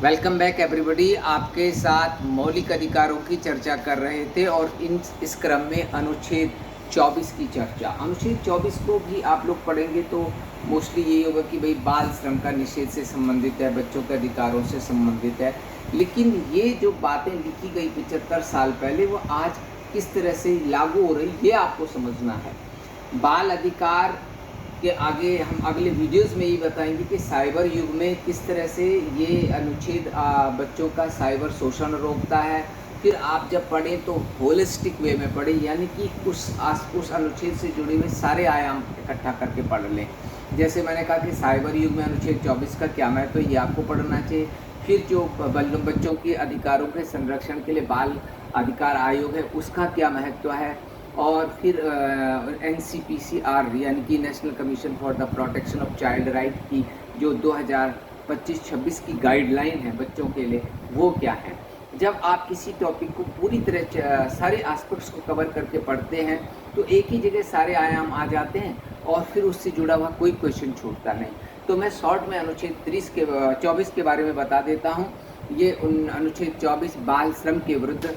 Welcome back everybody. आपके साथ मौलिक अधिकारों की चर्चा कर रहे थे और इस क्रम में अनुच्छेद 24 की चर्चा। अनुच्छेद 24 को भी आप लोग पढ़ेंगे तो मोस्टली यही होगा कि भाई बाल श्रम का निषेध से संबंधित है, बच्चों के अधिकारों से संबंधित है। लेकिन ये जो बातें लिखी गई 75 साल पहले वो आज किस तरह से लागू हो रही ये आपको समझना है। बाल अधिकार के आगे हम अगले वीडियोस में ये बताएंगे कि साइबर युग में किस तरह से ये अनुच्छेद बच्चों का साइबर शोषण रोकता है। फिर आप जब पढ़ें तो होलिस्टिक वे में पढ़ें, यानी कि उस अनुच्छेद से जुड़े हुए सारे आयाम इकट्ठा करके पढ़ लें। जैसे मैंने कहा कि साइबर युग में अनुच्छेद 24 का क्या महत्व है, ये आपको पढ़ना चाहिए। फिर जो बच्चों के अधिकारों के संरक्षण के लिए बाल अधिकार आयोग है उसका क्या महत्व है, और फिर NCPCR यानी कि national commission for the protection of child right की जो 2025-26 की गाइडलाइन है बच्चों के लिए वो क्या है। जब आप किसी टॉपिक को पूरी तरह सारे एस्पेक्ट्स को कवर करके पढ़ते हैं तो एक ही जगह सारे आयाम आ जाते हैं और फिर उससे जुड़ा हुआ कोई क्वेश्चन छूटता नहीं। तो मैं शॉर्ट में अनुच्छेद 24 के बारे में बता देता हूँ। ये अनुच्छेद 24 बाल श्रम के विरुद्ध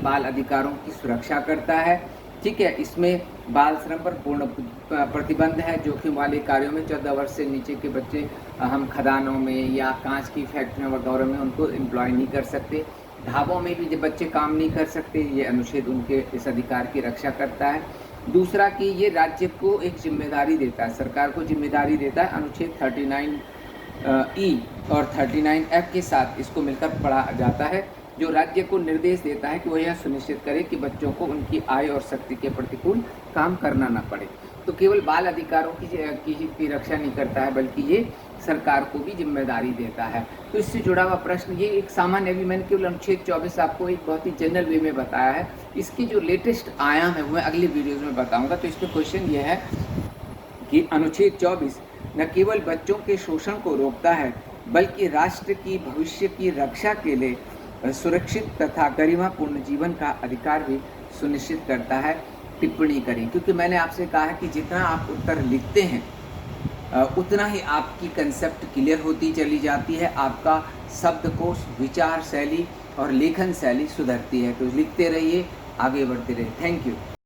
बाल अधिकारों की सुरक्षा करता है। ठीक है, इसमें बाल श्रम पर पूर्ण प्रतिबंध है। जोखिम वाले कार्यों में 14 वर्ष से नीचे के बच्चे हम खदानों में या कांच की फैक्ट्रियों वगैरह में उनको एम्प्लॉय नहीं कर सकते। ढाबों में भी जब बच्चे काम नहीं कर सकते, ये अनुच्छेद उनके इस अधिकार की रक्षा करता है। दूसरा कि ये राज्य को एक जिम्मेदारी देता है, सरकार को जिम्मेदारी देता है। अनुच्छेद 39E और 39F के साथ इसको मिलकर पढ़ा जाता है, जो राज्य को निर्देश देता है कि वह यह सुनिश्चित करे कि बच्चों को उनकी आय और शक्ति के प्रतिकूल काम करना न पड़े। तो केवल बाल अधिकारों की रक्षा नहीं करता है बल्कि ये सरकार को भी जिम्मेदारी देता है। तो इससे जुड़ा हुआ प्रश्न ये एक सामान्य, अभी मैंने केवल अनुच्छेद 24 आपको एक बहुत ही जनरल वे में बताया है। इसकी जो लेटेस्ट आयाम है वो मैं अगले वीडियोज़ में बताऊँगा। तो इसमें क्वेश्चन ये है कि अनुच्छेद 24 न केवल बच्चों के शोषण को रोकता है बल्कि राष्ट्र की भविष्य की रक्षा के लिए सुरक्षित तथा गरिमापूर्ण जीवन का अधिकार भी सुनिश्चित करता है। टिप्पणी करें, क्योंकि मैंने आपसे कहा है कि जितना आप उत्तर लिखते हैं उतना ही आपकी कंसेप्ट क्लियर होती चली जाती है, आपका शब्दकोश, विचार शैली और लेखन शैली सुधरती है। तो लिखते रहिए, आगे बढ़ते रहिए। Thank you.